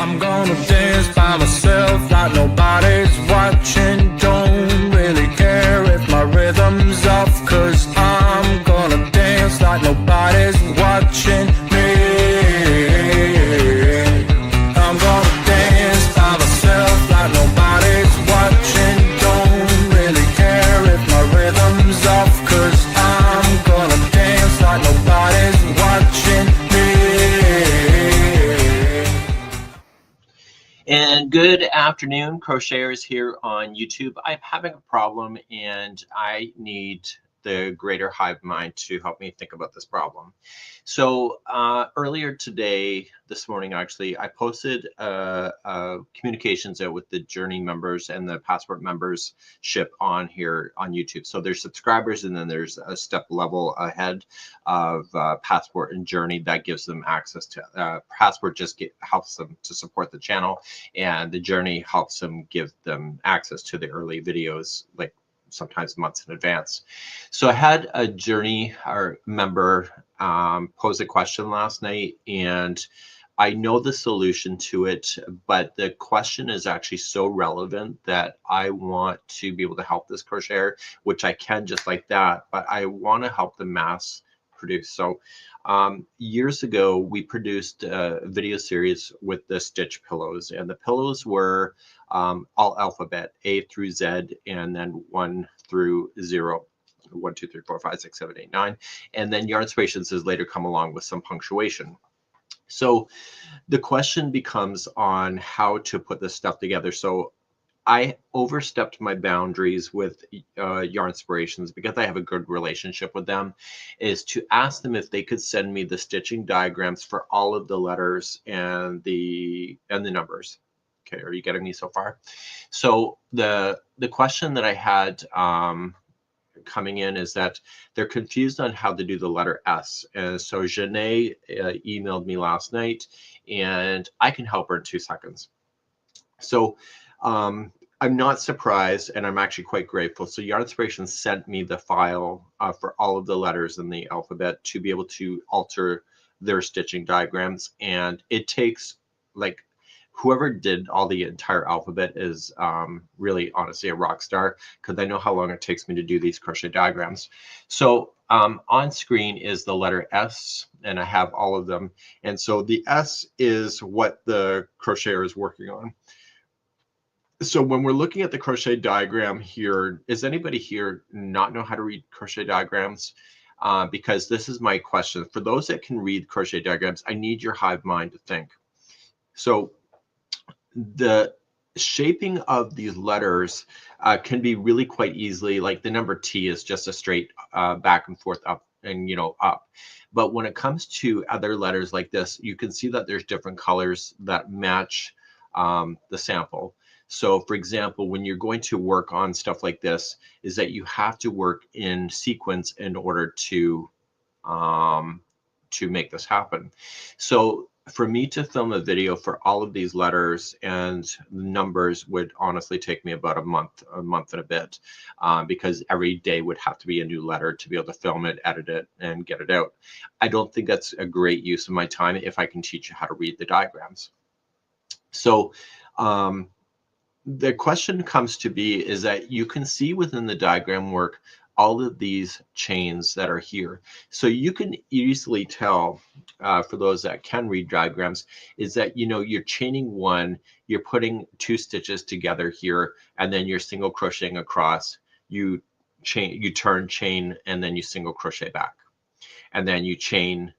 I'm gonna dance by myself like nobody's watching. Don't really care if my rhythm's off, 'cause I'm gonna dance like nobody's watching me. I'm gonna dance by myself like nobody's watching. Don't really care if my rhythm's off, 'cause I'm gonna dance like nobody's watching me. And good afternoon, crocheters here on YouTube. I'm having a problem and I need the greater hive mind to help me think about this problem. So earlier today, this morning actually, I posted communications out with the Journey members and the Passport membership on here on YouTube. So there's subscribers and then there's a step level ahead of Passport and Journey that gives them access to Passport helps them to support the channel, and the Journey helps them give them access to the early videos, like sometimes months in advance. So I had a Journey member pose a question last night, and I know the solution to it, but the question is actually so relevant that I want to be able to help this crocheter, which I can just like that, but I want to help them mass produce. So years ago, we produced a video series with the stitch pillows, and the pillows were all alphabet, A through Z, and then 1 through 0. 1, 2, 3, 4, 5, 6, 7, 8, 9. And then Yarn Inspirations has later come along with some punctuation. So the question becomes on how to put this stuff together. So I overstepped my boundaries with Yarn Inspirations, because I have a good relationship with them, is to ask them if they could send me the stitching diagrams for all of the letters and the numbers. Okay, are you getting me so far? So the question that I had coming in is that they're confused on how to do the letter S. And so Janae emailed me last night, and I can help her in 2 seconds. So I'm not surprised, and I'm actually quite grateful. So Yarn Inspirations sent me the file for all of the letters in the alphabet to be able to alter their stitching diagrams. And it takes, like, whoever did all the entire alphabet is really honestly a rock star, because I know how long it takes me to do these crochet diagrams. So on screen is the letter S, and I have all of them. And so the S is what the crocheter is working on. So when we're looking at the crochet diagram here, does anybody here not know how to read crochet diagrams? Because this is my question. For those that can read crochet diagrams, I need your hive mind to think. So the shaping of these letters can be really quite easily, like the number T is just a straight back and forth up and up. But when it comes to other letters like this, you can see that there's different colors that match the sample. So for example, when you're going to work on stuff like this, is that you have to work in sequence in order to make this happen. So for me to film a video for all of these letters and numbers would honestly take me about a month and a bit, because every day would have to be a new letter to be able to film it, edit it, and get it out. I don't think that's a great use of my time if I can teach you how to read the diagrams. So the question comes to be is that you can see within the diagram work all of these chains that are here. So you can easily tell, for those that can read diagrams, is that you're chaining 1, you're putting 2 stitches together here, and then you're single crocheting across, you turn, chain, and then you single crochet back. And then you chain,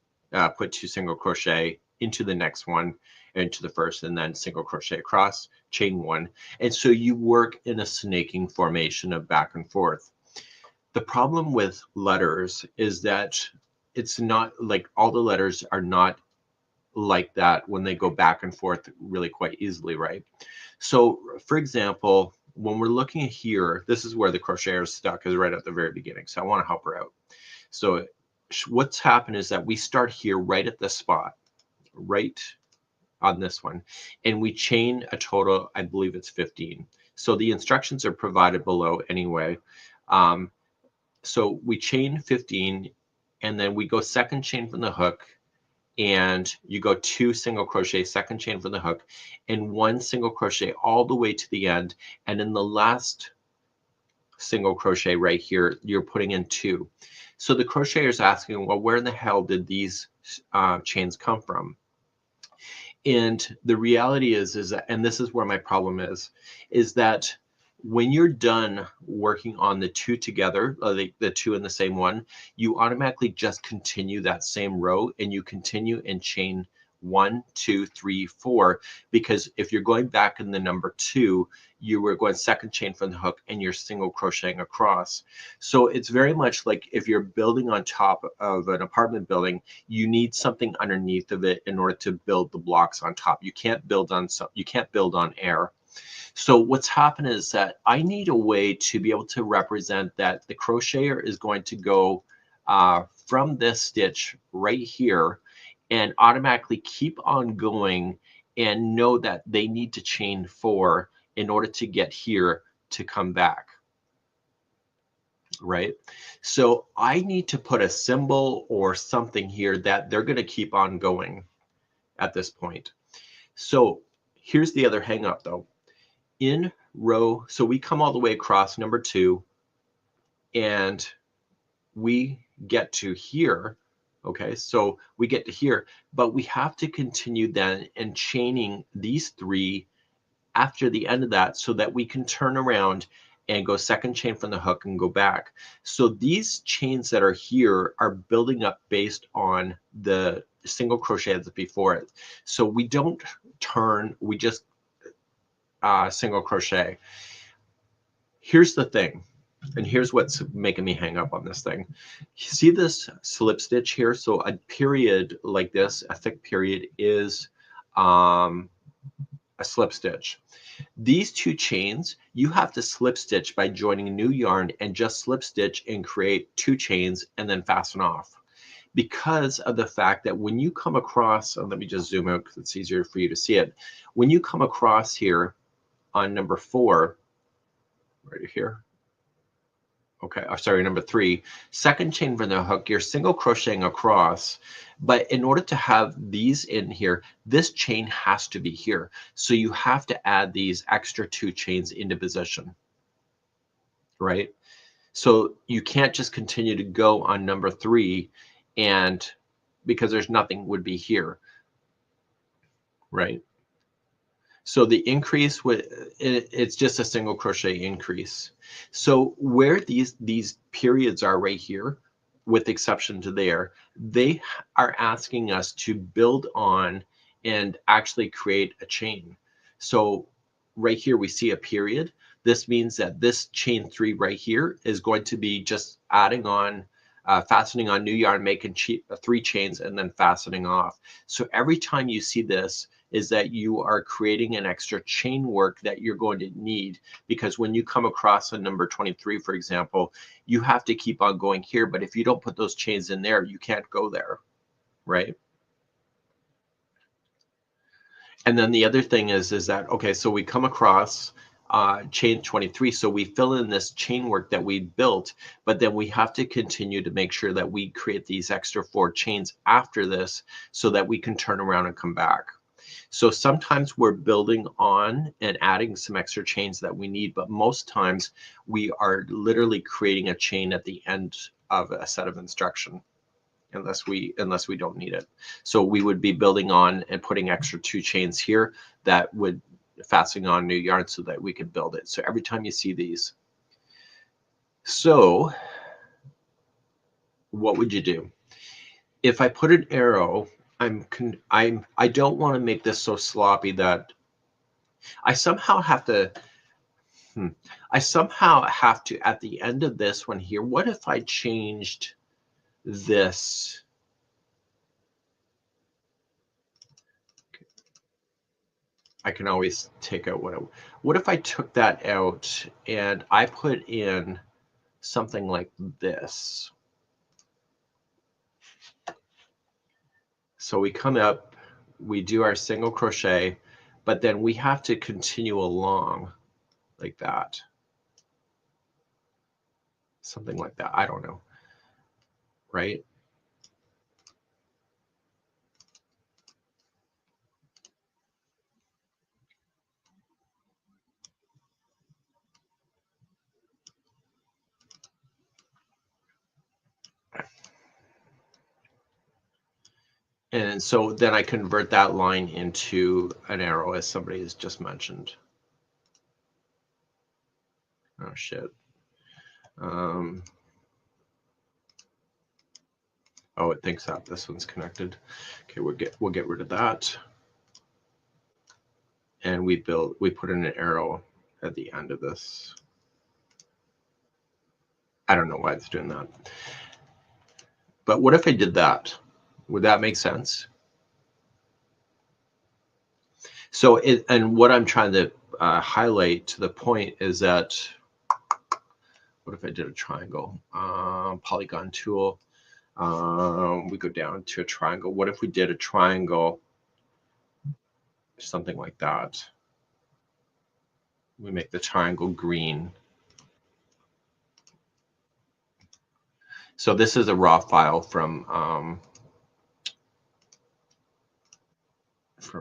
put 2 single crochet into the next one, into the first, and then single crochet across, chain 1. And so you work in a snaking formation of back and forth. The problem with letters is that it's not like all the letters are not like that when they go back and forth really quite easily, right? So for example, when we're looking here, this is where the crocheter is stuck, is right at the very beginning. So I want to help her out. So what's happened is that we start here right at this spot, right on this one, and we chain a total, I believe it's 15. So the instructions are provided below anyway. So we chain 15, and then we go second chain from the hook, and you go 2 single crochet, second chain from the hook, and 1 single crochet all the way to the end, and in the last single crochet right here, you're putting in 2. So the crocheter is asking, well, where in the hell did these chains come from? And the reality is that, and this is where my problem is that when you're done working on the 2 together, the 2 in the same one, you automatically just continue that same row and you continue and chain 1, 2, 3, 4, because if you're going back in the number 2, you were going second chain from the hook and you're single crocheting across. So it's very much like if you're building on top of an apartment building, you need something underneath of it in order to build the blocks on top. You can't build on air. So what's happened is that I need a way to be able to represent that the crocheter is going to go from this stitch right here and automatically keep on going and know that they need to chain 4 in order to get here to come back, right? So I need to put a symbol or something here that they're going to keep on going at this point. So here's the other hang up though. In row, so we come all the way across number 2 and we get to here. Okay, so we get to here, but we have to continue then and chaining these 3 after the end of that so that we can turn around and go second chain from the hook and go back. So these chains that are here are building up based on the single crochet that's before it. So we don't turn, we just single crochet. Here's the thing, and here's what's making me hang up on this thing. You see this slip stitch here? So a period like this, a thick period, is a slip stitch. These 2 chains, you have to slip stitch by joining new yarn and just slip stitch and create 2 chains and then fasten off. Because of the fact that when you come across, let me just zoom out because it's easier for you to see it. When you come across here on number 4, right here, okay, or sorry, number 3, second chain from the hook, you're single crocheting across, but in order to have these in here, this chain has to be here. So you have to add these extra 2 chains into position, right? So you can't just continue to go on number 3 and because there's nothing would be here, right? So the increase it's just a single crochet increase. So where these periods are right here, with exception to there, they are asking us to build on and actually create a chain. So right here we see a period. This means that this chain 3 right here is going to be just adding on fastening on new yarn, making 3 chains and then fastening off. So every time you see this, is that you are creating an extra chain work that you're going to need, because when you come across a number 23, for example, you have to keep on going here, but if you don't put those chains in there, you can't go there, right? And then the other thing is that, okay, so we come across chain 23, so we fill in this chain work that we built, but then we have to continue to make sure that we create these extra 4 chains after this so that we can turn around and come back. So sometimes we're building on and adding some extra chains that we need, but most times we are literally creating a chain at the end of a set of instruction, unless we don't need it. So we would be building on and putting extra 2 chains here that would fastening on new yarn so that we could build it. So every time you see these, so what would you do? If I put an arrow, I don't want to make this so sloppy that I somehow have to at the end of this one here, what if I changed this? I can always take out what if I took that out and I put in something like this? So we come up, we do our single crochet, but then we have to continue along like that. Something like that. I don't know. Right? And so then I convert that line into an arrow, as somebody has just mentioned. Oh shit. Oh, it thinks that this one's connected. Okay, we'll get rid of that. And we put in an arrow at the end of this. I don't know why it's doing that. But what if I did that? Would that make sense? So and what I'm trying to highlight to the point is that, what if I did a triangle? Polygon tool. We go down to a triangle. What if we did a triangle, something like that? We make the triangle green. So this is a raw file from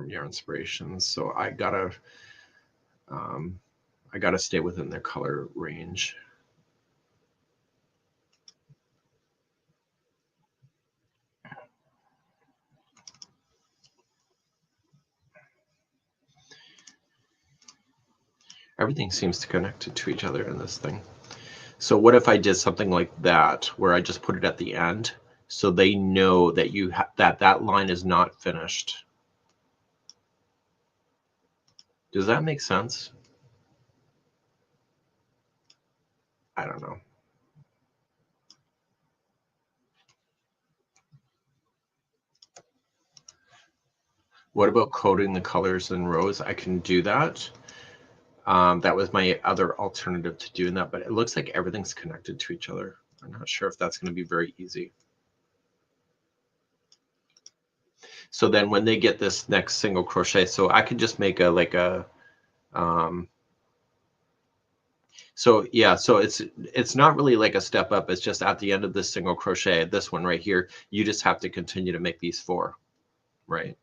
Your Inspirations. So I gotta stay within their color range. Everything seems to connect to each other in this thing. So what if I did something like that, where I just put it at the end, so they know that that line is not finished? Does that make sense? I don't know. What about coding the colors in rows? I can do that. That was my other alternative to doing that, but it looks like everything's connected to each other. I'm not sure if that's going to be very easy. So then when they get this next single crochet, so I could just make so yeah, so it's not really like a step up. It's just at the end of this single crochet, this one right here, you just have to continue to make these 4, right?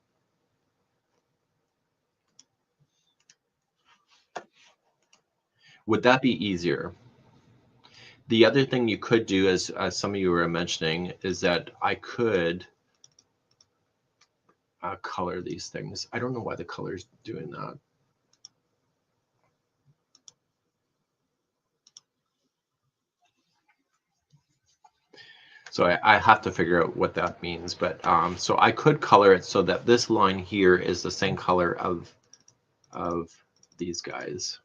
Would that be easier? The other thing you could do, as some of you were mentioning, is that I could color these things. I don't know why the color's doing that. So I have to figure out what that means. But so I could color it so that this line here is the same color of these guys.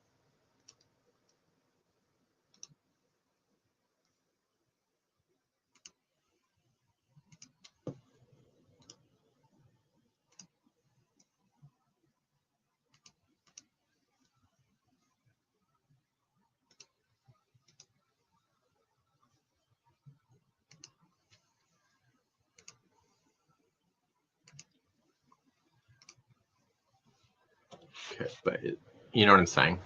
Okay, but you know what I'm saying?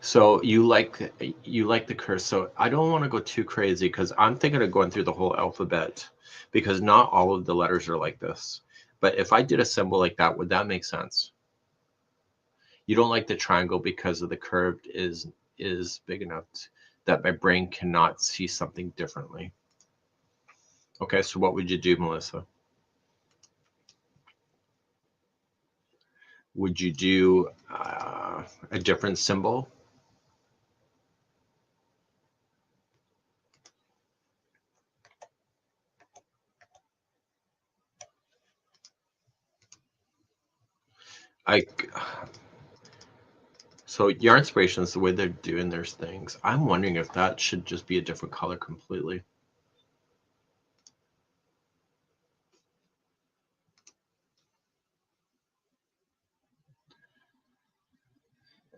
So you like the curse. So I don't want to go too crazy, because I'm thinking of going through the whole alphabet, because not all of the letters are like this. But if I did a symbol like that, would that make sense? You don't like the triangle because of the curved is big enough that my brain cannot see something differently. Okay, so what would you do, Melissa? Would you do a different symbol? So Yarn Inspirations, the way they're doing their things, I'm wondering if that should just be a different color completely.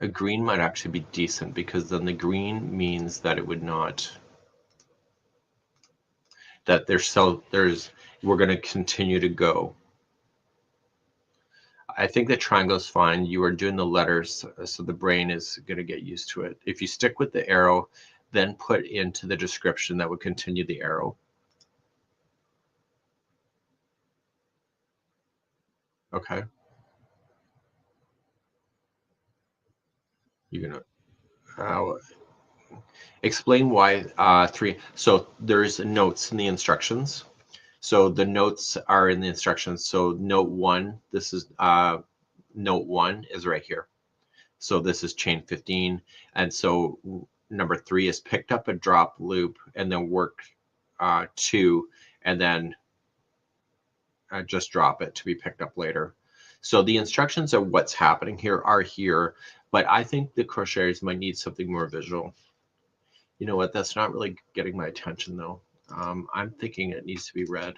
A green might actually be decent, because then the green means that it would not, that we're going to continue to go. I think the triangle is fine. You are doing the letters, so the brain is going to get used to it. If you stick with the arrow, then put into the description that would continue the arrow. Okay. You're going to explain why 3. So there's notes in the instructions. So the notes are in the instructions. So note 1, this is note 1 is right here. So this is chain 15. And so number 3 is picked up a drop loop and then worked 2 and then just drop it to be picked up later. So the instructions of what's happening here are here, but I think the crocheters might need something more visual. You know what? That's not really getting my attention though. I'm thinking it needs to be red.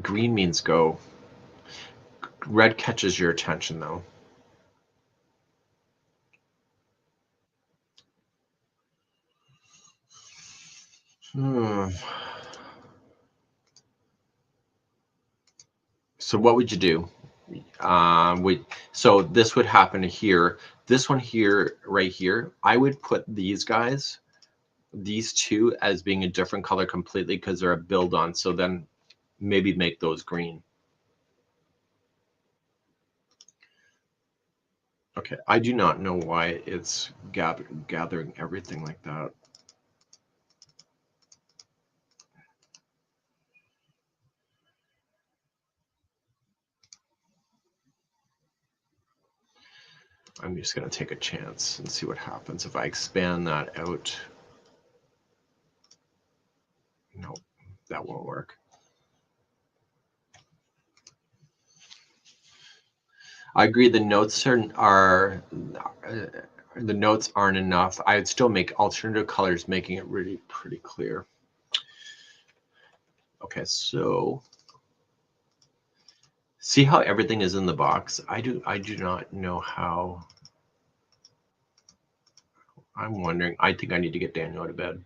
Green means go. Red catches your attention though. So what would you do? So this would happen here. This one here, right here, I would put these guys, these two, as being a different color completely because they're a build on. So then maybe make those green. Okay, I do not know why it's gathering everything like that. I'm just going to take a chance and see what happens if I expand that out. No, that won't work. I agree. The notes the notes aren't enough. I would still make alternative colors, making it really pretty clear. Okay, so see how everything is in the box? I do not know how. I'm wondering. I think I need to get Daniel out of bed.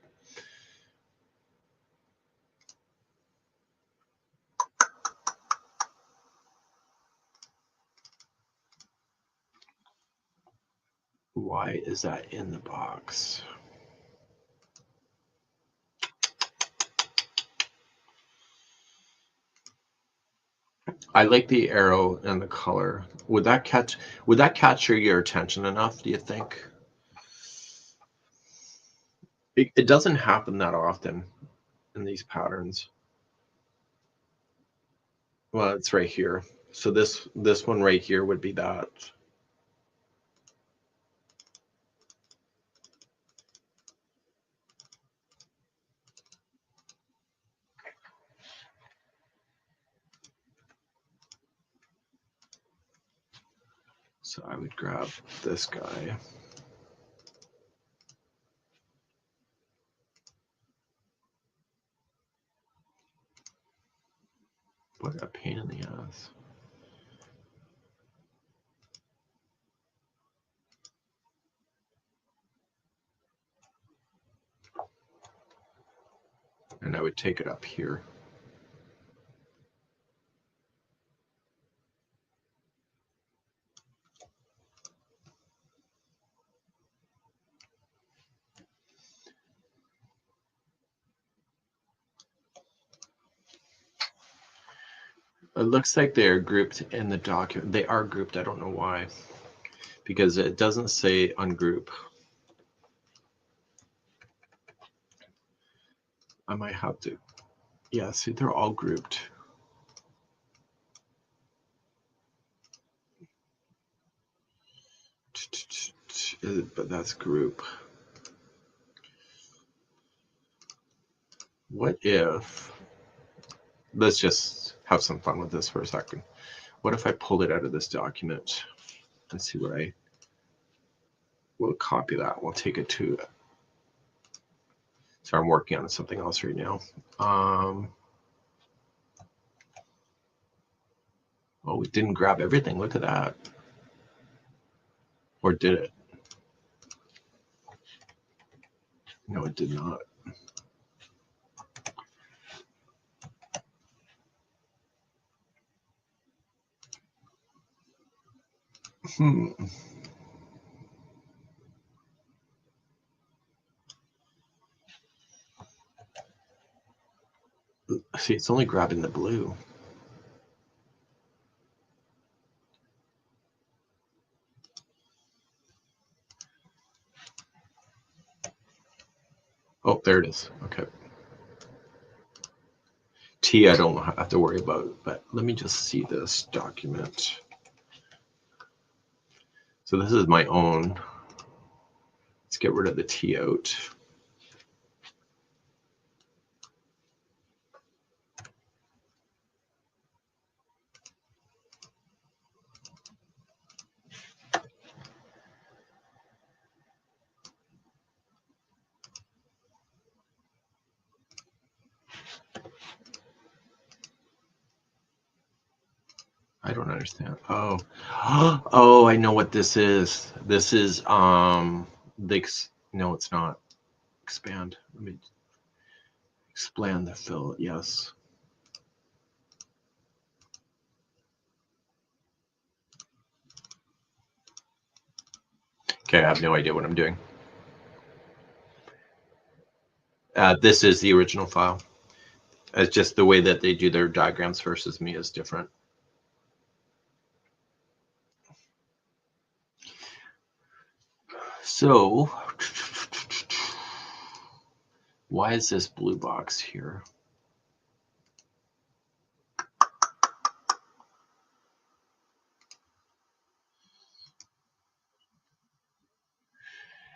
Why is that in the box? I like the arrow and the color. Would that capture your attention enough, do you think? It doesn't happen that often in these patterns. Well, it's right here. So this one right here would be that. So I would grab this guy. What a pain in the ass. And I would take it up here. It looks like they're grouped in the document. They are grouped. I don't know why. Because it doesn't say ungroup. I might have to. Yeah, see, they're all grouped. But that's group. What if, let's just have some fun with this for a second. What if I pulled it out of this document and see where we'll copy that. We'll take it to, so I'm working on something else right now. Oh, we didn't grab everything. Look at that. Or did it? No, it did not. See, it's only grabbing the blue. There it is. Okay. T I don't have to worry about, but let me just see this document. So this is my own. Let's get rid of the T out. I don't understand. Oh, oh, I know what this is. This is no, it's not. Expand. Let me expand the fill. Yes. Okay, I have no idea what I'm doing. This is the original file. It's just the way that they do their diagrams versus me is different. So, why is this blue box here?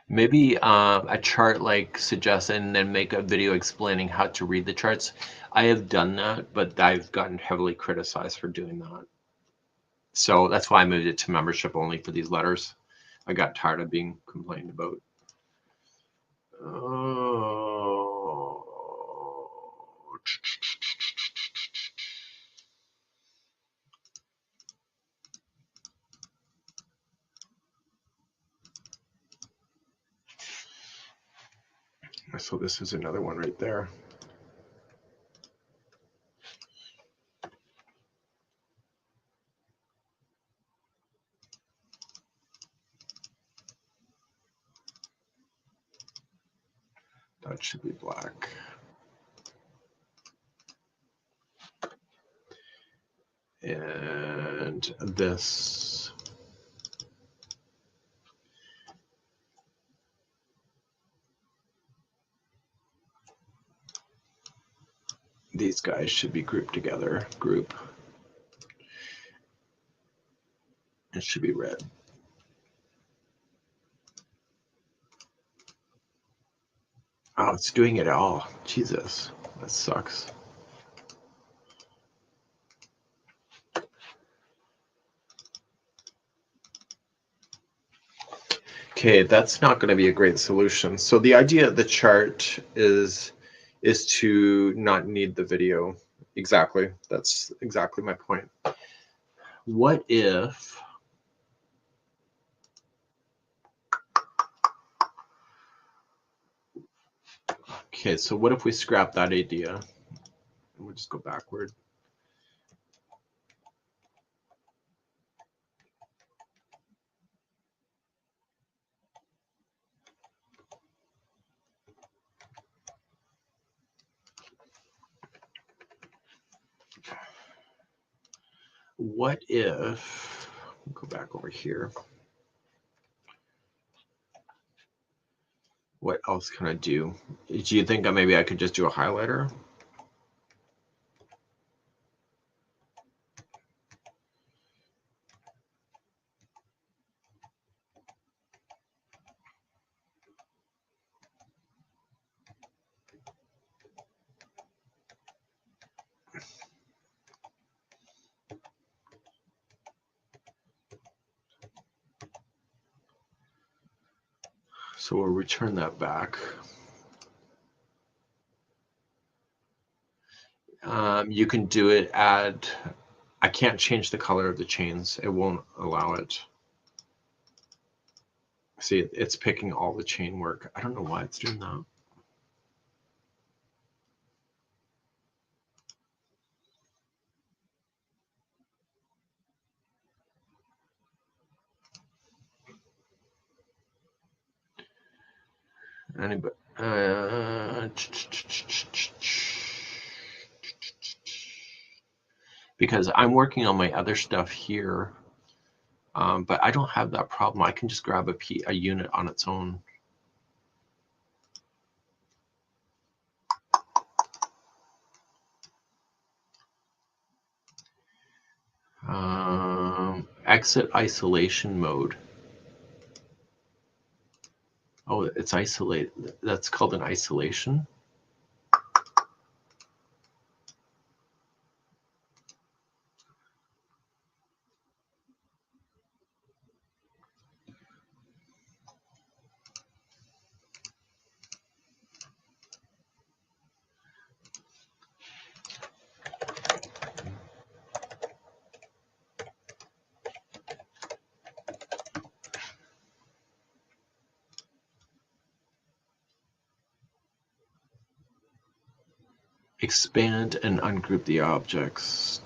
Maybe a chart like suggest and then make a video explaining how to read the charts. I have done that, but I've gotten heavily criticized for doing that. So that's why I moved it to membership only for these letters. I got tired of being complained about. So this is another one right there. That should be black. And this. These guys should be grouped together. Group. It should be red. Oh, it's doing it all. Jesus, that sucks. Okay, that's not going to be a great solution. So the idea of the chart is to not need the video. Exactly. That's exactly my point. What if okay, so what if we scrap that idea? And we'll just go backward. What if go back over here? What else can I do? Do you think that maybe I could just do a highlighter? So we'll return that back. You can do it I can't change the color of the chains. It won't allow it. See, it's picking all the chain work. I don't know why it's doing that. Anybody? Because I'm working on my other stuff here, but I don't have that problem. I can just grab a unit on its own. Exit isolation mode. Oh, it's isolated. That's called an isolation. Expand and ungroup the objects.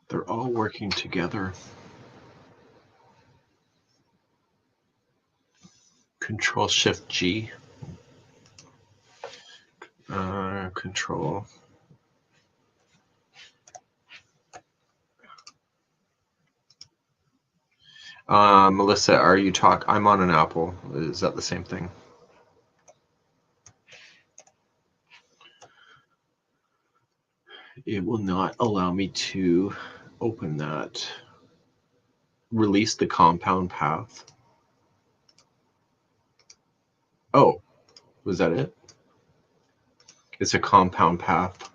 They're all working together. Control Shift G. Control. Melissa, are you I'm on an Apple. Is that the same thing? It will not allow me to open that. Release the compound path. Oh, was that it? It's a compound path.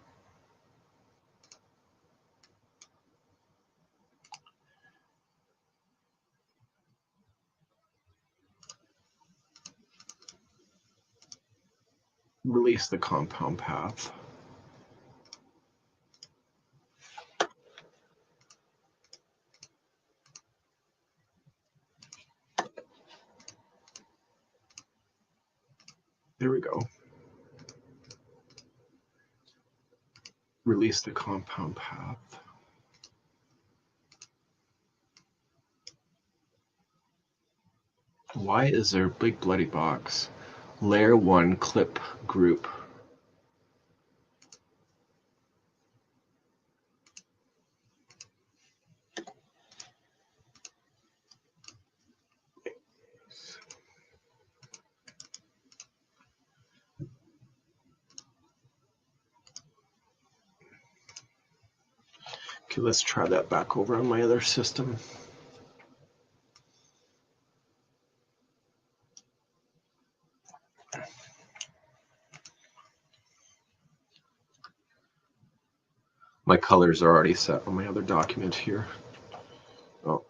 Release the compound path. There we go. Release the compound path. Why is there a big bloody box? Layer 1 clip group. Okay, let's try that back over on my other system. My colors are already set on my other document here. Oh.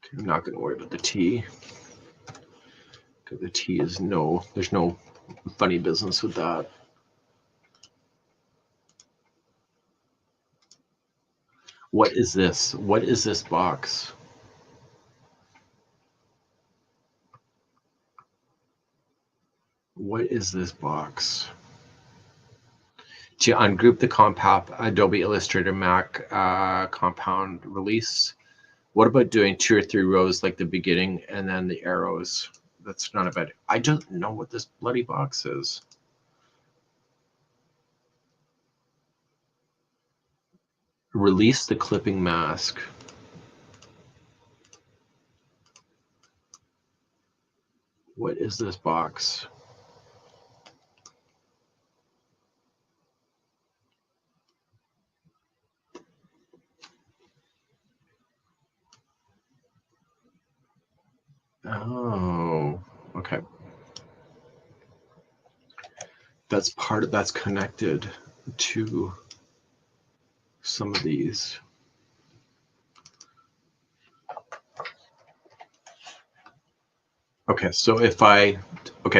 Okay, I'm not going to worry about the T. Because the T is there's no funny business with that. What is this? What is this box? What is this box? To ungroup the compound Adobe Illustrator Mac compound release. What about doing 2 or 3 rows like the beginning and then the arrows? That's not a bad. I don't know what this bloody box is. Release the clipping mask. What is this box? Oh, okay. that's that's connected to some of these. Okay, so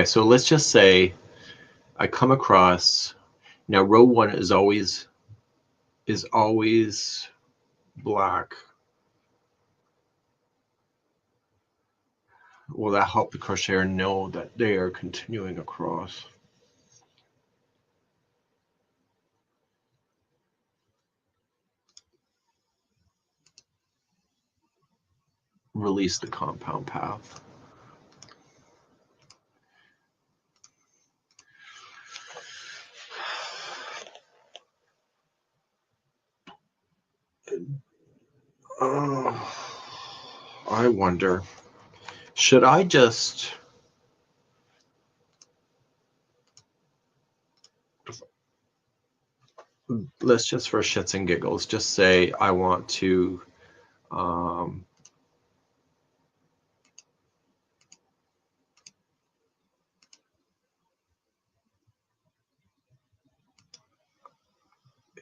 so let's just say I come across, now row 1 is always black. Will that help the crocheter know that they are continuing across? Release the compound path. I wonder, should I just let's just for shits and giggles just say I want to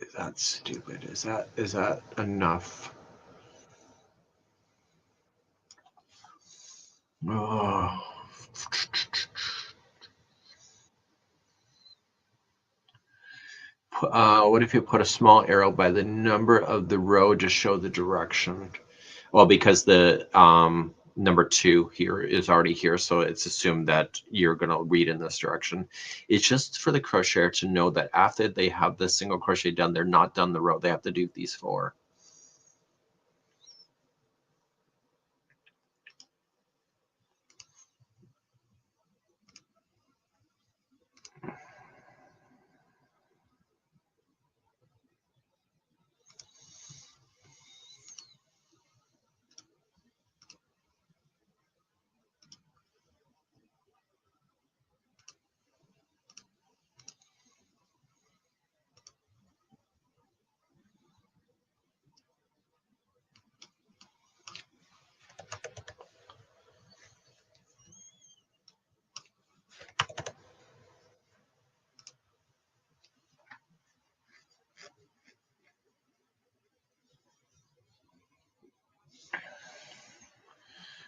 is that stupid? Is that enough? Oh. What if you put a small arrow by the number of the row to show the direction? Well, because the number 2 here is already here, so it's assumed that you're going to read in this direction. It's just for the crocheter to know that after they have the single crochet done, they're not done the row. They have to do these 4.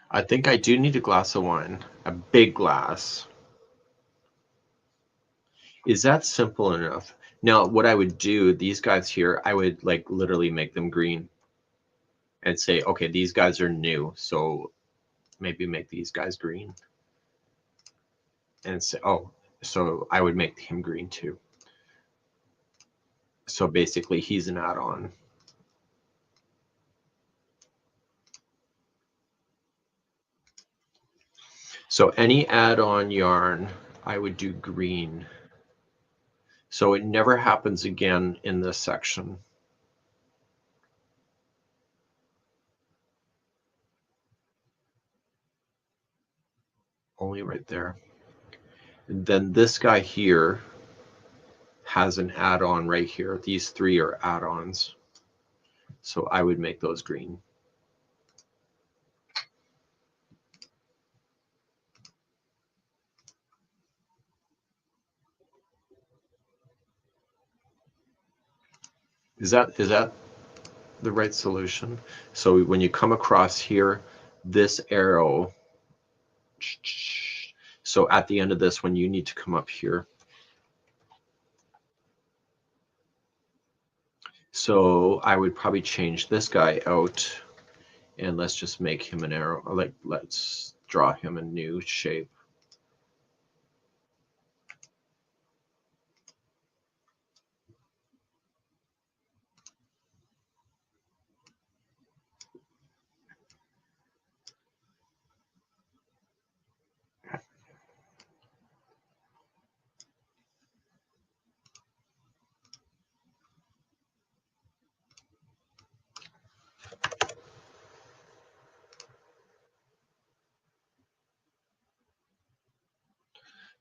I think I do need a glass of wine, a big glass. Is that simple enough? Now, what I would do, these guys here, I would like literally make them green and say, okay, these guys are new, so maybe make these guys green. And say, oh, so I would make him green too. So basically, he's an add-on. So any add-on yarn, I would do green. So it never happens again in this section. Only right there. And then this guy here has an add-on right here. These 3 are add-ons. So I would make those green. Is that the right solution? So when you come across here, this arrow, so at the end of this one, you need to come up here. So I would probably change this guy out and let's just make him an arrow. Like, let's draw him a new shape.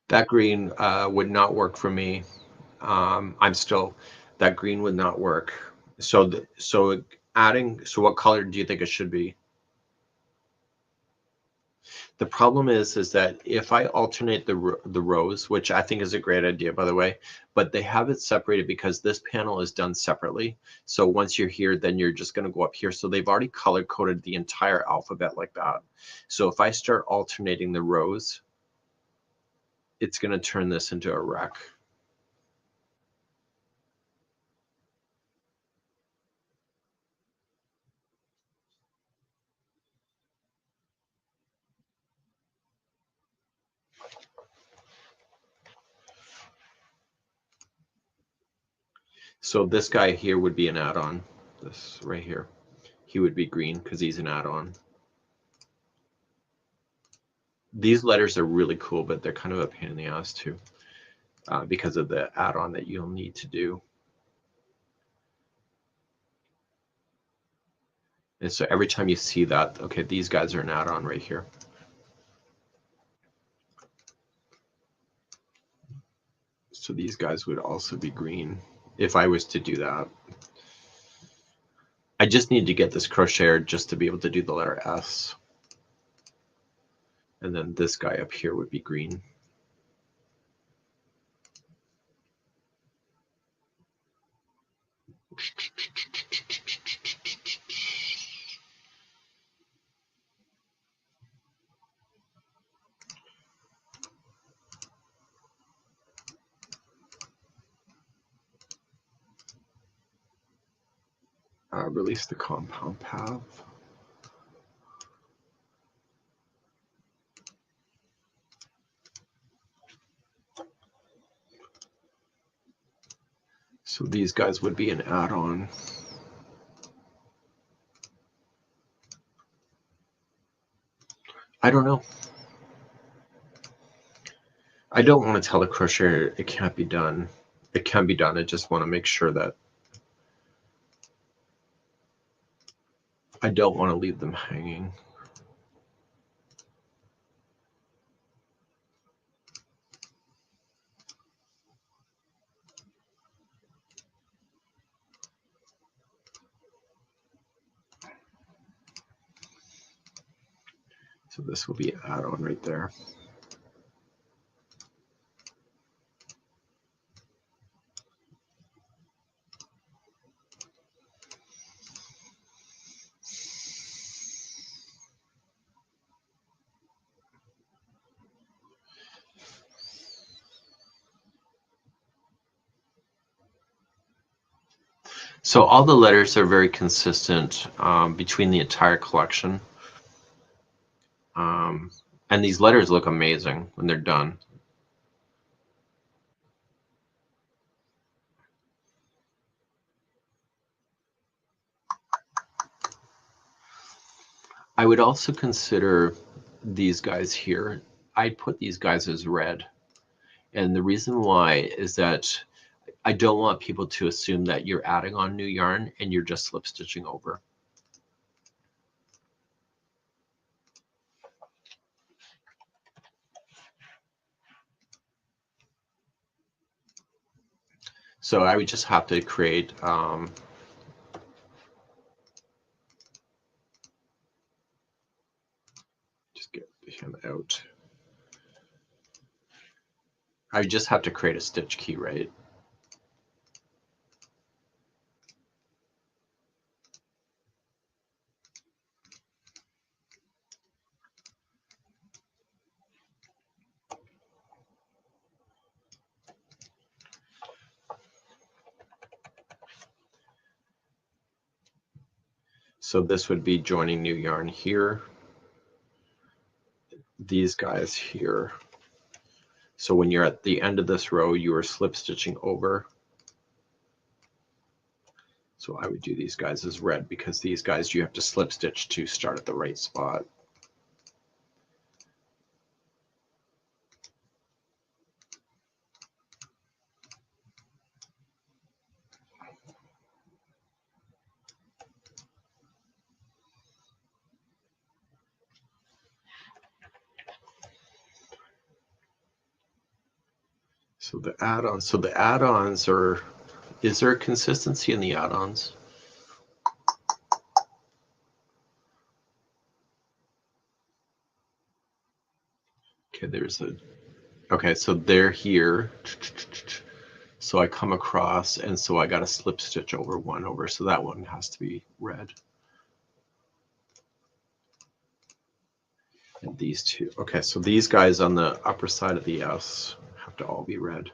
That green would not work for me. That green would not work. So what color do you think it should be? The problem is that if I alternate the rows, which I think is a great idea, by the way, but they have it separated because this panel is done separately. So once you're here, then you're just going to go up here. So they've already color coded the entire alphabet like that. So if I start alternating the rows, it's going to turn this into a wreck. So this guy here would be an add-on. This right here, he would be green because he's an add-on. These letters are really cool, but they're kind of a pain in the ass too, because of the add-on that you'll need to do. And so every time you see that, okay, these guys are an add-on right here. So these guys would also be green if I was to do that. I just need to get this crocheter just to be able to do the letter S. And then this guy up here would be green. Release the compound path. So these guys would be an add-on. I don't know. I don't want to tell the crocheter it can't be done. It can be done. I just want to make sure that I don't want to leave them hanging. So this will be an add-on right there. So all the letters are very consistent between the entire collection. And these letters look amazing when they're done. I would also consider these guys here. I'd put these guys as red. And the reason why is that I don't want people to assume that you're adding on new yarn and you're just slip stitching over. So I would just have to create just get him out. I just have to create a stitch key, right? So this would be joining new yarn here. These guys here. So when you're at the end of this row, you are slip stitching over. So I would do these guys as red because these guys you have to slip stitch to start at the right spot. So the add-ons are, is there a consistency in the add-ons? Okay, there's a, okay, so they're here. So I come across, and so I got a slip stitch over one over, so that one has to be red. And these two. Okay, so these guys on the upper side of the S have to all be red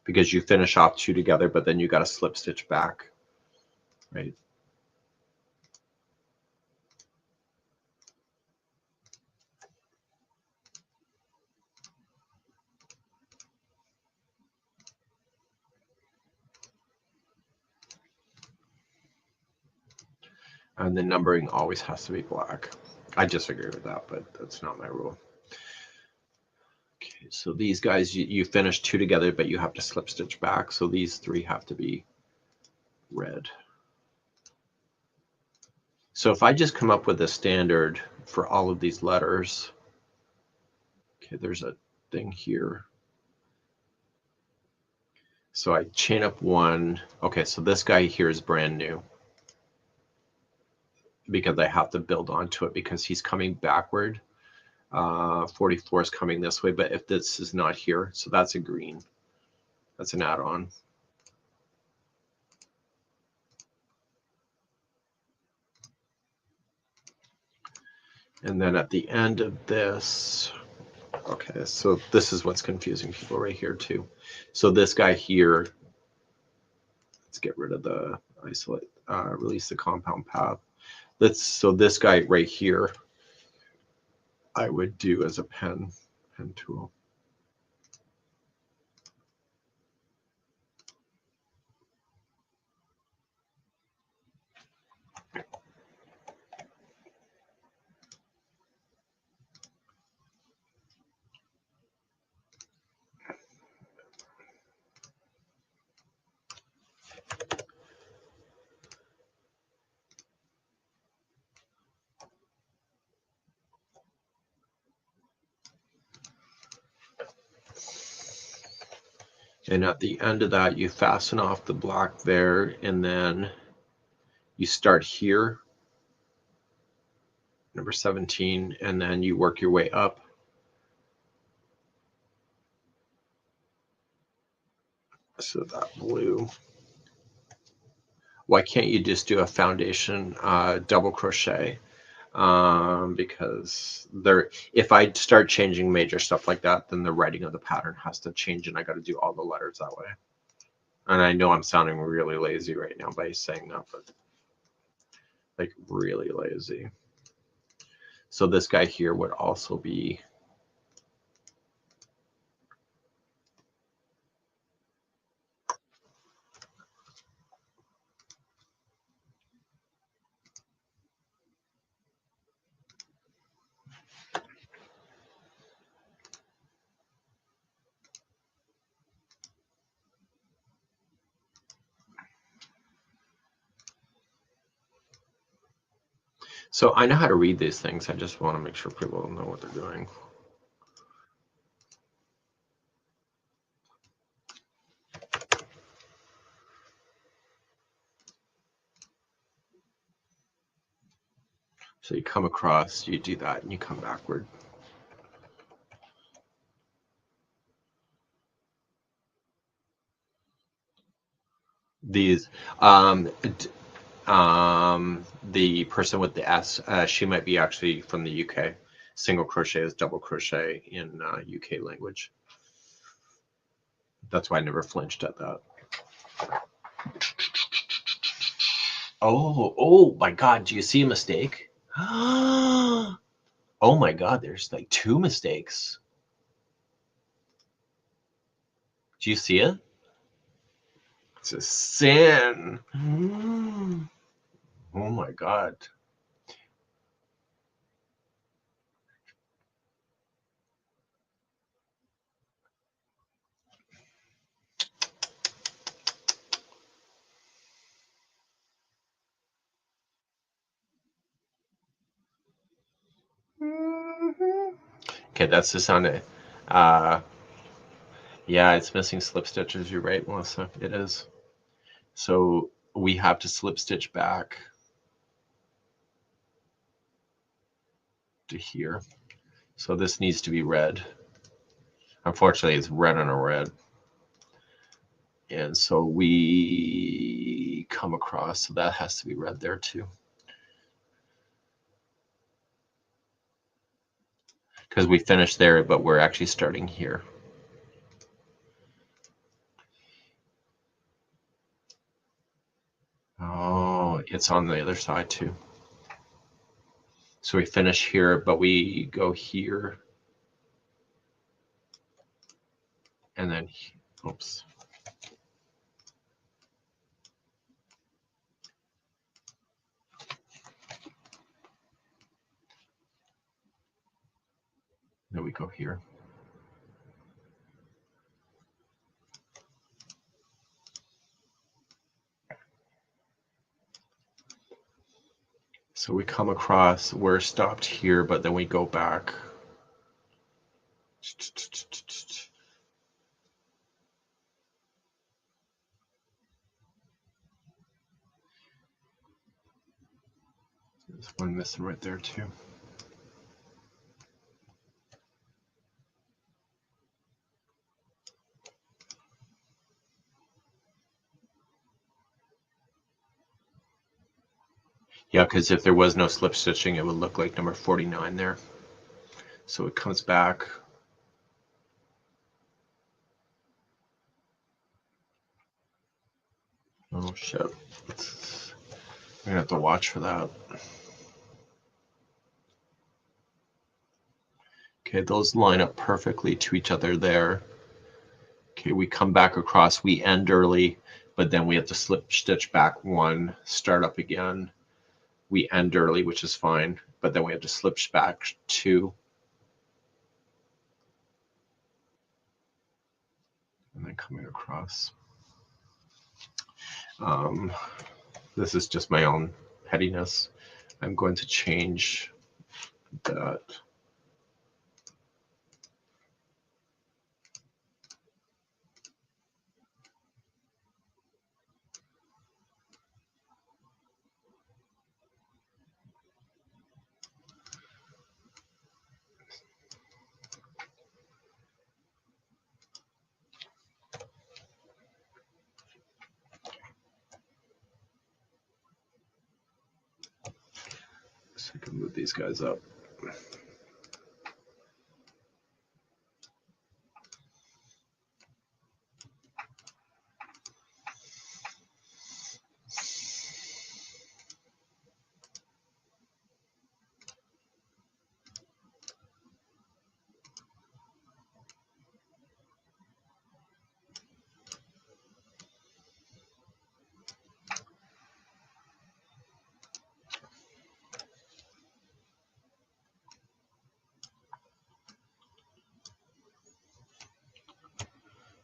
because you finish off two together, but then you got to slip stitch back, right? And the numbering always has to be black. I disagree with that, but that's not my rule. Okay, so these guys, you finish two together, but you have to slip stitch back. So these three have to be red. So if I just come up with a standard for all of these letters, okay, there's a thing here. So I chain up one. Okay, so this guy here is brand new because I have to build onto it because he's coming backward. 44 is coming this way, but if this is not here, so that's a green. That's an add-on. And then at the end of this, okay, so this is what's confusing people right here too. So this guy here, let's get rid of the isolate, release the compound path. So this guy right here, I would do as a pen tool. And at the end of that, you fasten off the block there, and then you start here, number 17, and then you work your way up. So that blue. Why can't you just do a foundation double crochet? Because if I start changing major stuff like that, then the writing of the pattern has to change, and I got to do all the letters that way. And I know I'm sounding really lazy right now by saying that, but like really lazy. So this guy here would also be so I know how to read these things. I just want to make sure people know what they're doing. So you come across, you do that, and you come backward. These, the person with the S, she might be actually from the UK. Single crochet is double crochet in UK language. That's why I never flinched at that. Oh my God, do you see a mistake? Oh my God, there's like two mistakes. Do you see it? It's a sin. Oh my God. Okay, that's the sound of, yeah, it's missing slip stitches. You're right, Melissa. It is. So we have to slip stitch back to here. So this needs to be red. Unfortunately, it's red on a red. And so we come across, so that has to be red there too. Because we finished there, but we're actually starting here. Oh, it's on the other side too. So we finish here, but we go here. And then, oops. Then we go here. So we come across, we're stopped here, but then we go back. There's one missing right there too. Yeah, because if there was no slip stitching, it would look like number 49 there. So it comes back. Oh shit. I'm gonna have to watch for that. Okay, those line up perfectly to each other there. Okay, we come back across, we end early, but then we have to slip stitch back one, start up again. We end early, which is fine, but then we have to slip back two. And then coming across. This is just my own pettiness. I'm going to change that. So I can move these guys up.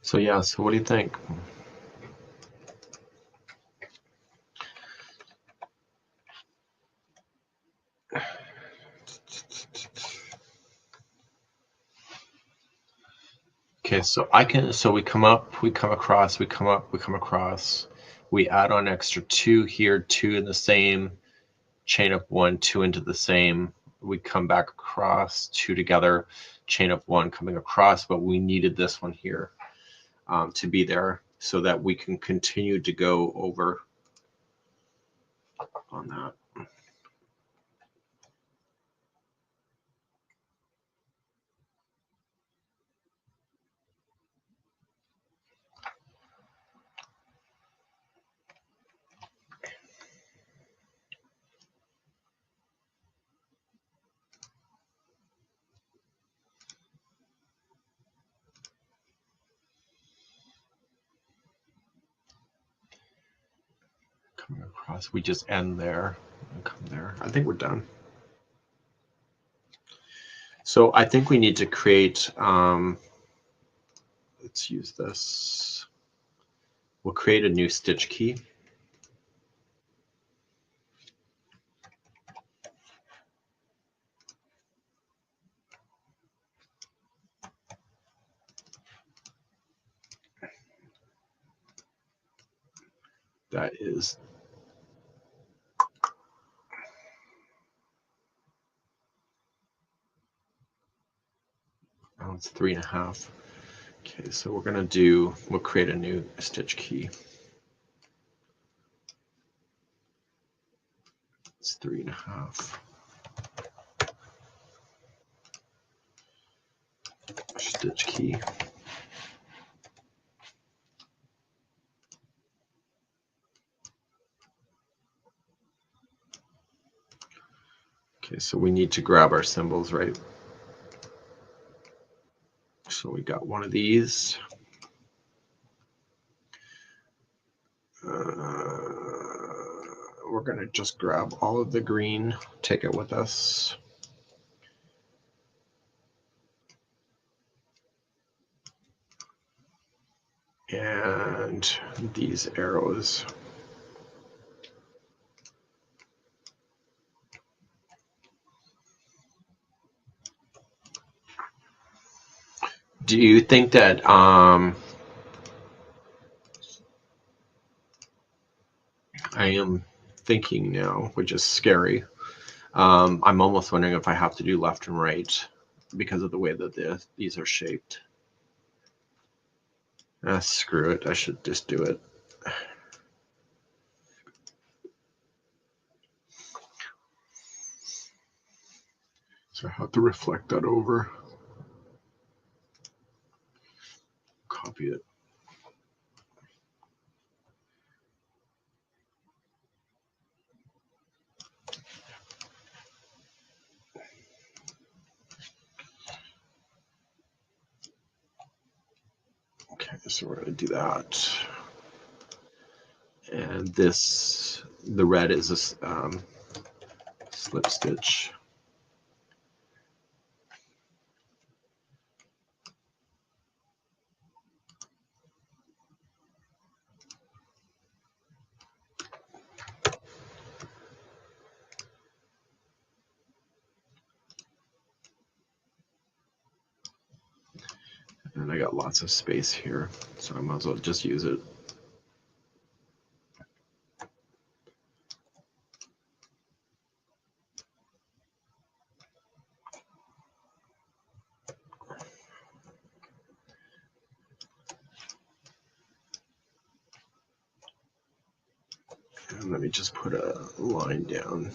So yeah, so what do you think? Okay, so we come up, we come across, we come up, we come across. We add on extra two here, two in the same, chain up one, two into the same. We come back across, two together, chain up one, coming across, but we needed this one here to be there so that we can continue to go over on that. Coming across, we just end there and come there. I think we're done. So I think we need to create, let's use this. We'll create a new stitch key. That is it's 3.5. Okay, so we'll create a new stitch key. It's 3.5. Stitch key. Okay, so we need to grab our symbols, right? So we got one of these. We're going to just grab all of the green, take it with us. And these arrows. Do you think that I am thinking now, which is scary. I'm almost wondering if I have to do left and right because of the way that these are shaped. Screw it. I should just do it. So I have to reflect that over. Copy it. Okay, so we're going to do that. And this, the red is a slip stitch. And I got lots of space here, so I might as well just use it. And let me just put a line down.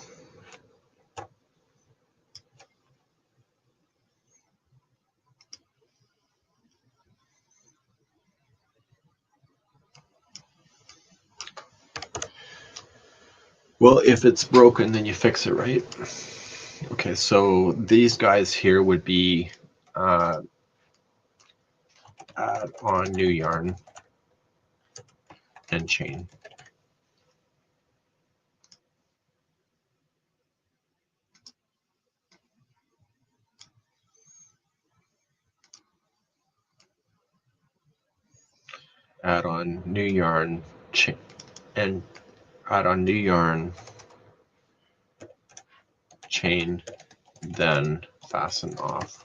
Well, if it's broken, then you fix it, right? Okay, so these guys here would be add on new yarn and chain. Add on new yarn and add on new yarn, chain, then fasten off.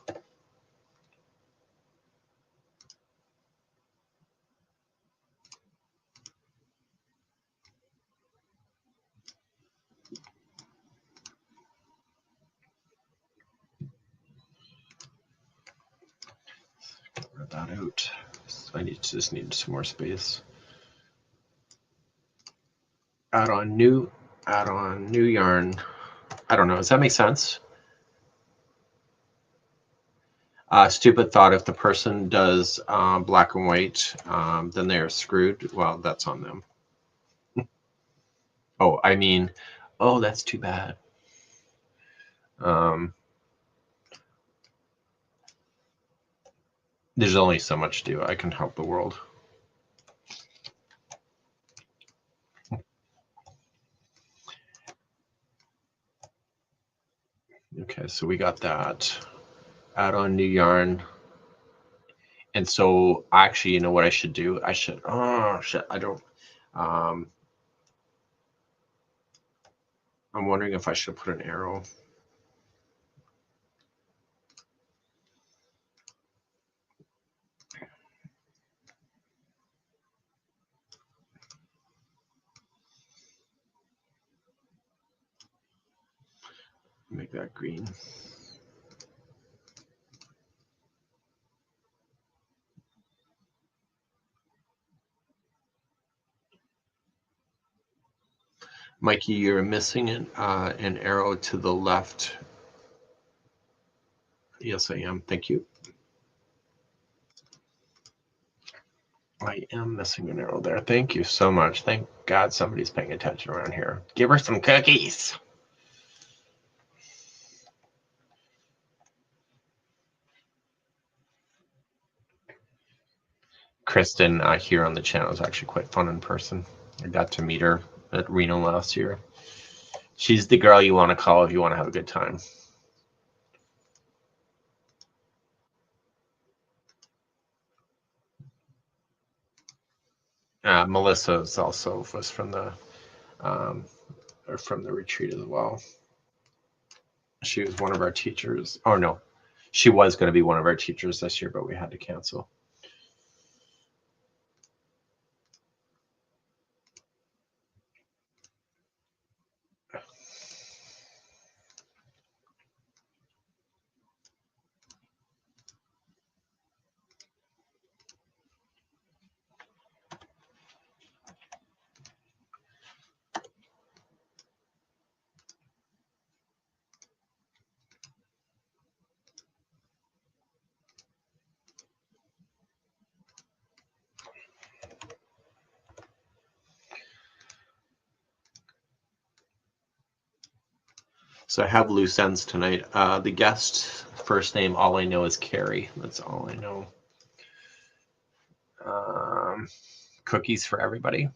Get that out. So I just need some more space. Add on new yarn. I don't know. Does that make sense? Stupid thought, if the person does black and white, then they're screwed. Well, that's on them. Oh, I mean, oh, that's too bad. There's only so much to do. I can help the world. Okay, so we got that. Add on new yarn. And so actually, you know what I should do? I should, oh shit, I don't, I'm wondering if I should put an arrow. Make that green. Mikey, you're missing an arrow to the left. Yes, I am. Thank you. I am missing an arrow there. Thank you so much. Thank God somebody's paying attention around here. Give her some cookies. Kristen here on the channel is actually quite fun in person. I got to meet her at Reno last year. She's the girl you want to call if you want to have a good time. Melissa is also was from the retreat as well. She was one of our teachers. Oh no, she was going to be one of our teachers this year, but we had to cancel. So I have loose ends tonight. The guest first name, all I know is Carrie. That's all I know. Cookies for everybody.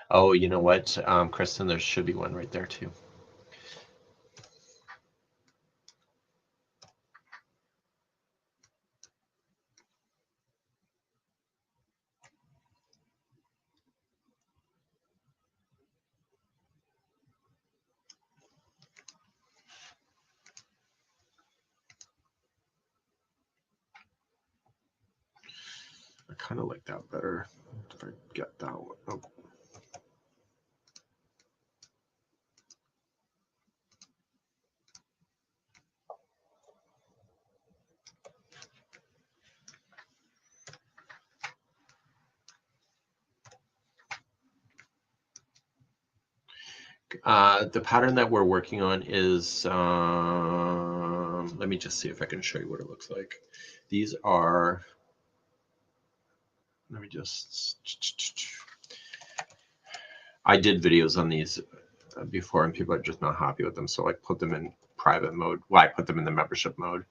Oh, you know what, Kristen, there should be one right there too. I kind of like that better. If I get that one. Oh. The pattern that we're working on is, let me just see if I can show you what it looks like. These are, let me just, I did videos on these before and people are just not happy with them. So I put them in private mode. Well, I put them in the membership mode.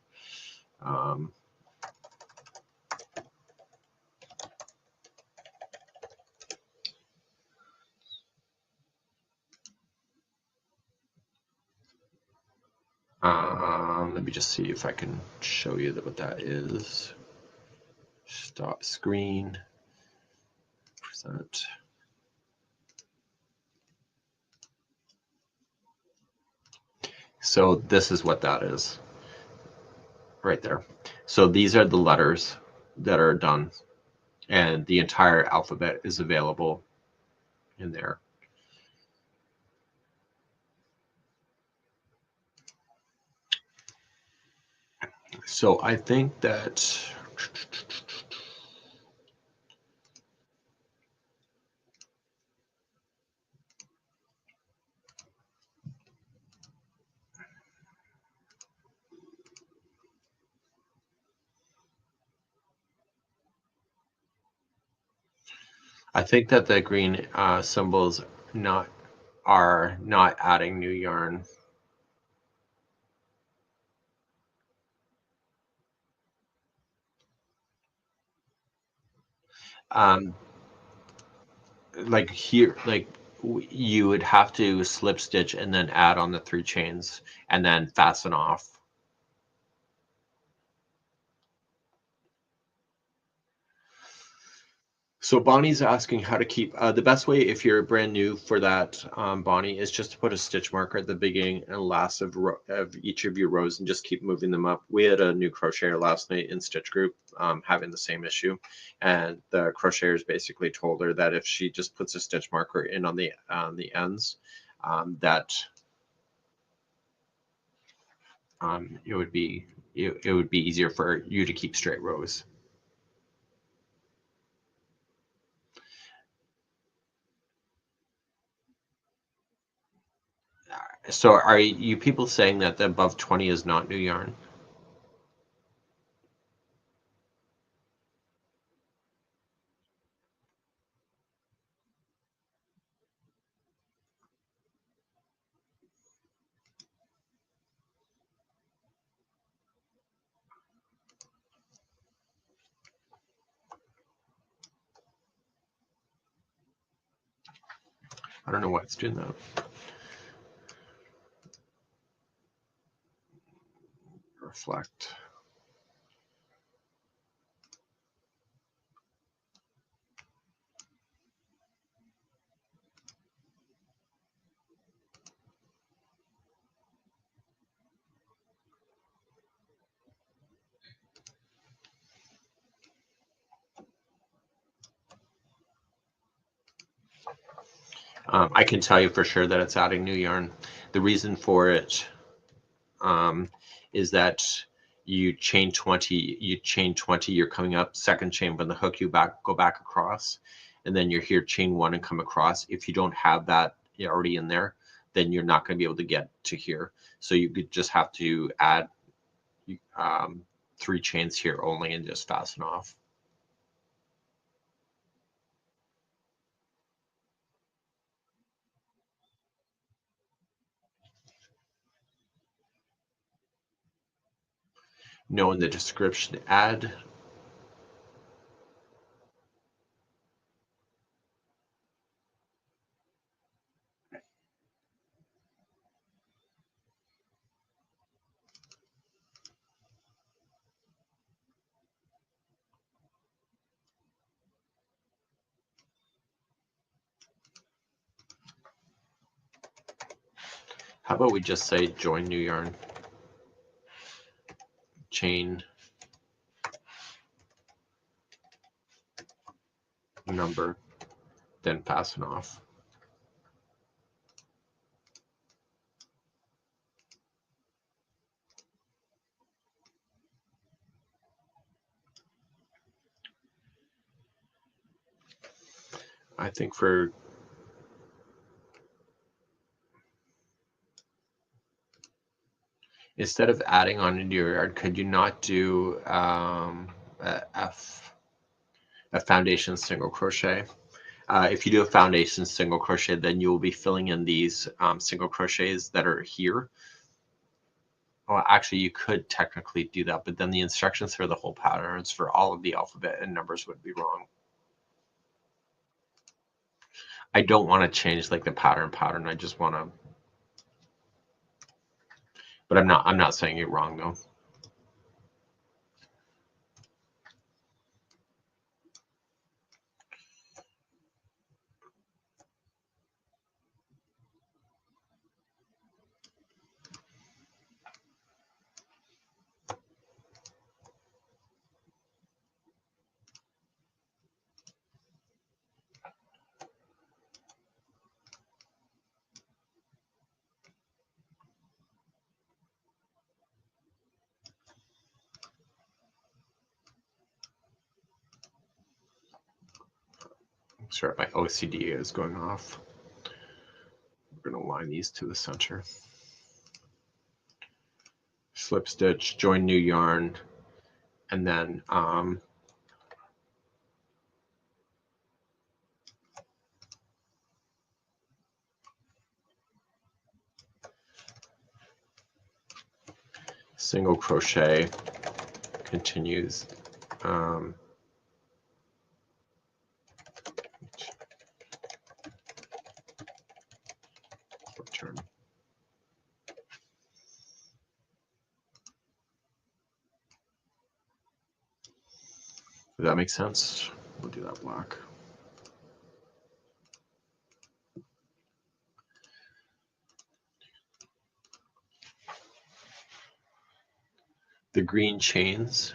Let me just see if I can show you what that is. Stop screen, present. So this is what that is right there. So these are the letters that are done and the entire alphabet is available in there. So I think that the green symbols are not adding new yarn. Like here, like you would have to slip stitch and then add on the 3 chains and then fasten off. So Bonnie's asking how to keep the best way if you're brand new for that, Bonnie, is just to put a stitch marker at the beginning and last of each of your rows and just keep moving them up. We had a new crocheter last night in Stitch Group having the same issue, and the crocheters basically told her that if she just puts a stitch marker in on the ends, that it would be easier for you to keep straight rows. So are you people saying that the above 20 is not new yarn? I don't know why it's doing that. Reflect. I can tell you for sure that it's adding new yarn. The reason for it is that you chain 20, you're coming up, second chain when the hook, you go back across, and then you're here, chain one and come across. If you don't have that already in there, then you're not going to be able to get to here. So you could just have to add 3 chains here only and just fasten off. Know in the description, add. How about we just say join new yarn, chain number, then fasten off. I think for instead of adding on into your yard, could you not do a foundation single crochet? If you do a foundation single crochet, then you will be filling in these single crochets that are here. Well, actually, you could technically do that, but then the instructions for the whole patterns for all of the alphabet and numbers would be wrong. I don't want to change like the pattern. I just want to, but I'm not saying it wrong though. Sorry, my OCD is going off. We're going to line these to the center. Slip stitch, join new yarn, and then single crochet, continues. Return. Does that make sense? We'll do that black. The green chains.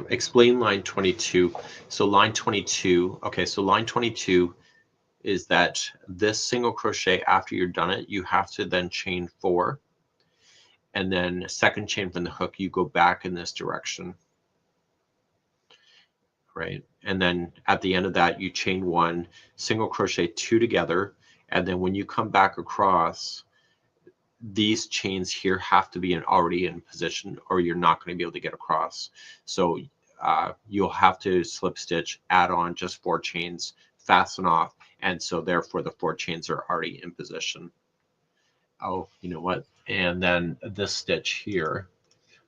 Explain line 22. So line 22, okay, so line 22 is that this single crochet, after you're done it, you have to then chain 4. And then second chain from the hook, you go back in this direction. Right? And then at the end of that, you chain 1, single crochet 2 together, And then when you come back across, these chains here have to be already in position, or you're not going to be able to get across. So you'll have to slip stitch, add on just 4 chains, fasten off, and so therefore the 4 chains are already in position. Oh, you know what? And then this stitch here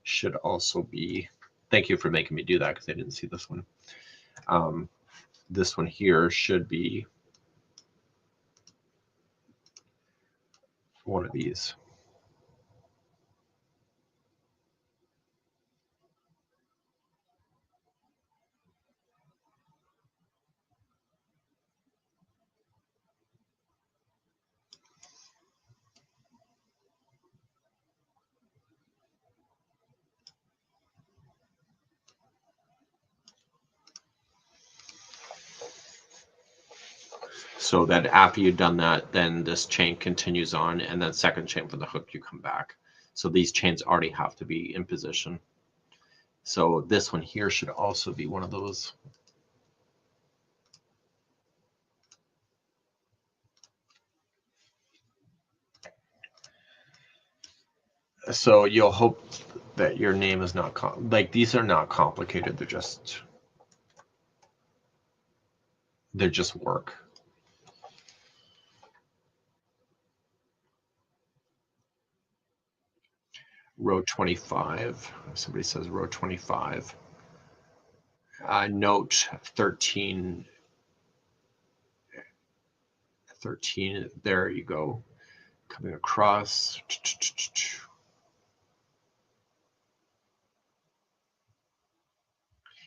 should also be, thank you for making me do that because I didn't see this one. This one here should be one of these. So that after you've done that, then this chain continues on, and then second chain for the hook, you come back. So these chains already have to be in position. So this one here should also be one of those. So you'll hope that your name is not like these are not complicated. They're just work. Row 25. Somebody says row 25. Note 13. 13. There you go. Coming across.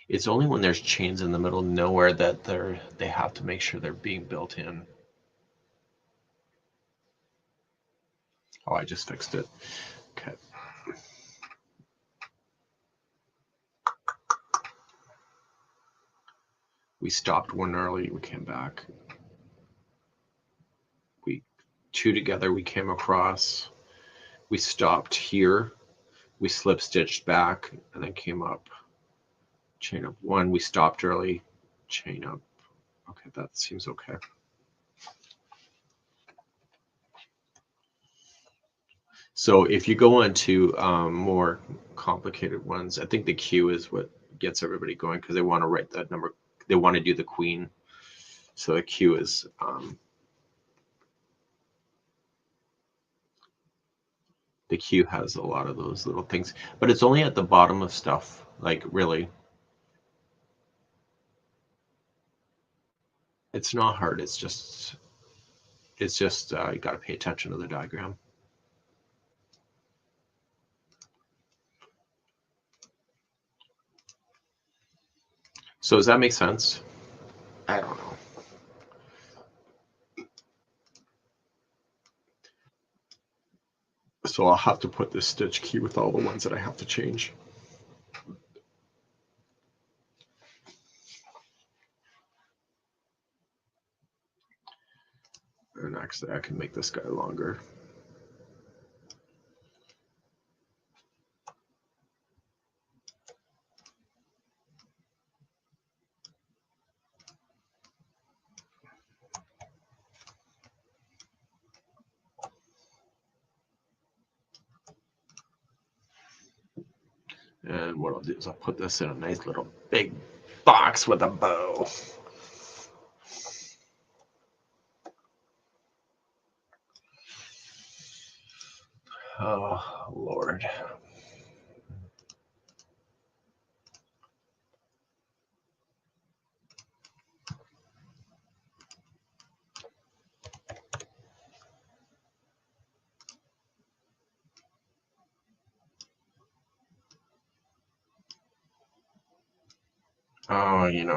It's only when there's chains in the middle nowhere that they have to make sure they're being built in. Oh, I just fixed it. Okay. We stopped one early, we came back. We 2 together, we came across. We stopped here. We slip stitched back and then came up. Chain up 1, we stopped early, chain up. Okay, that seems okay. So if you go into more complicated ones, I think the Q is what gets everybody going because they want to write that number. They want to do the queen. So the Q is the Q has a lot of those little things, but it's only at the bottom of stuff. Like really, it's not hard. It's just you got to pay attention to the diagram. So does that make sense? I don't know. So I'll have to put this stitch key with all the ones that I have to change. And actually I can make this guy longer. And what I'll do is I'll put this in a nice little big box with a bow. Oh, Lord. Oh, you know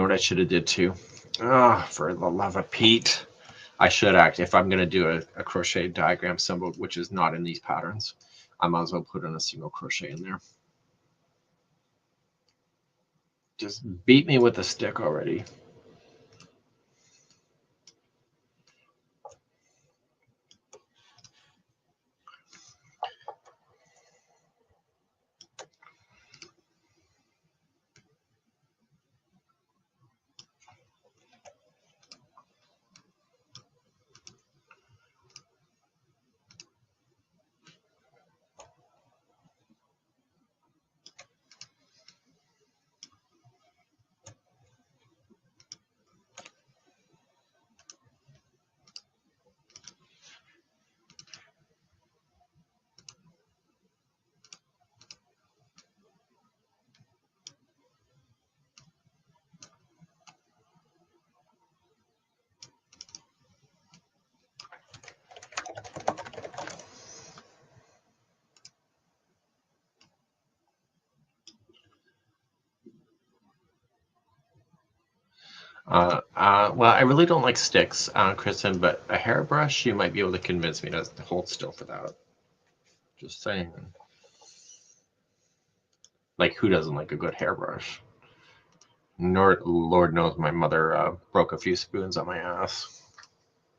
what I should have did too? Oh, for the love of Pete. I should act, if I'm going to do a crochet diagram symbol, which is not in these patterns, I might as well put in a single crochet in there. Just beat me with a stick already. Well, I really don't like sticks, Kristen, but a hairbrush, you might be able to convince me to hold still for that. Just saying. Like, who doesn't like a good hairbrush? Lord knows my mother broke a few spoons on my ass.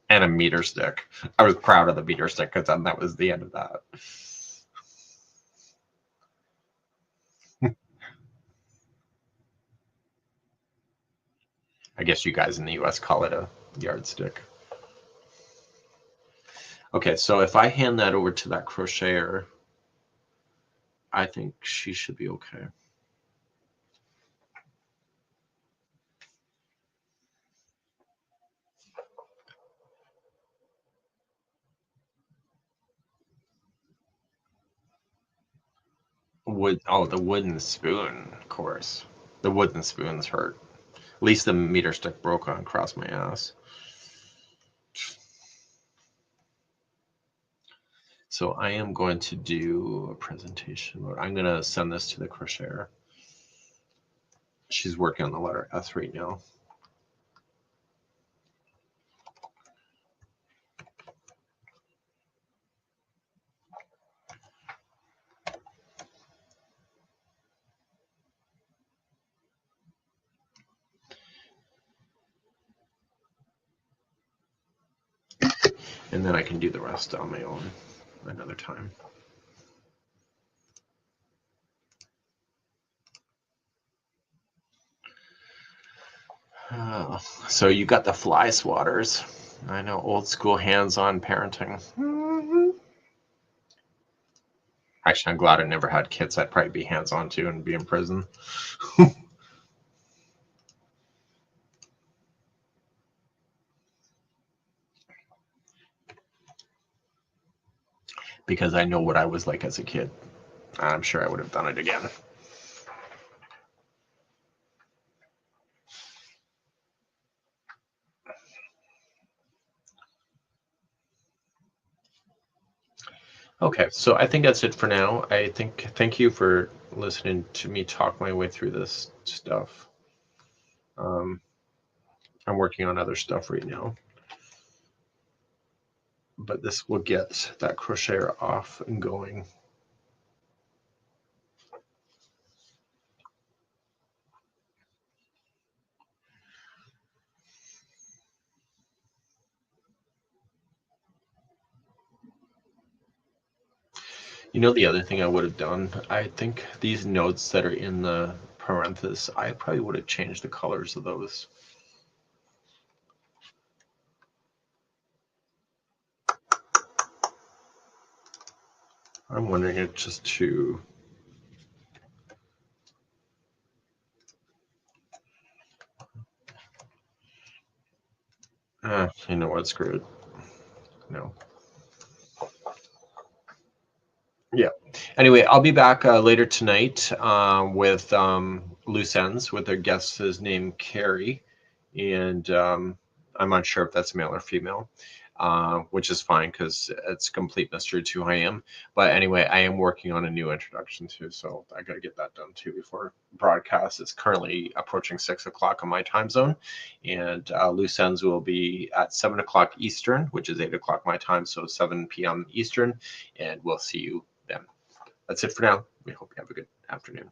And a meter stick. I was proud of the meter stick because then that was the end of that. I guess you guys in the US call it a yardstick. Okay, so if I hand that over to that crocheter, I think she should be okay. The wooden spoon, of course. The wooden spoons hurt. At least the meter stick broke on across my ass. So I am going to do a presentation. I'm going to send this to the crocheter. She's working on the letter S right now. And then I can do the rest on my own another time. So you got the fly swatters. I know, old school hands-on parenting. Actually, I'm glad I never had kids. I'd probably be hands-on too and be in prison. Because I know what I was like as a kid. I'm sure I would have done it again. Okay, so I think that's it for now. Thank you for listening to me talk my way through this stuff. I'm working on other stuff right now, but this will get that crocheter off and going. You know, the other thing I would have done, I think these notes that are in the parenthesis, I probably would have changed the colors of those. I'm wondering it just to you know what, screw it. No. Yeah. Anyway, I'll be back later tonight with Loose Ends with a guest his name Carrie, and I'm not sure if that's male or female, which is fine because it's a complete mystery to who I am. But anyway, I am working on a new introduction too, so I got to get that done too before broadcast. It's currently approaching 6 o'clock on my time zone, and Loose Ends will be at 7 o'clock Eastern, which is 8 o'clock my time, so 7 p.m. Eastern, and we'll see you then. That's it for now. We hope you have a good afternoon.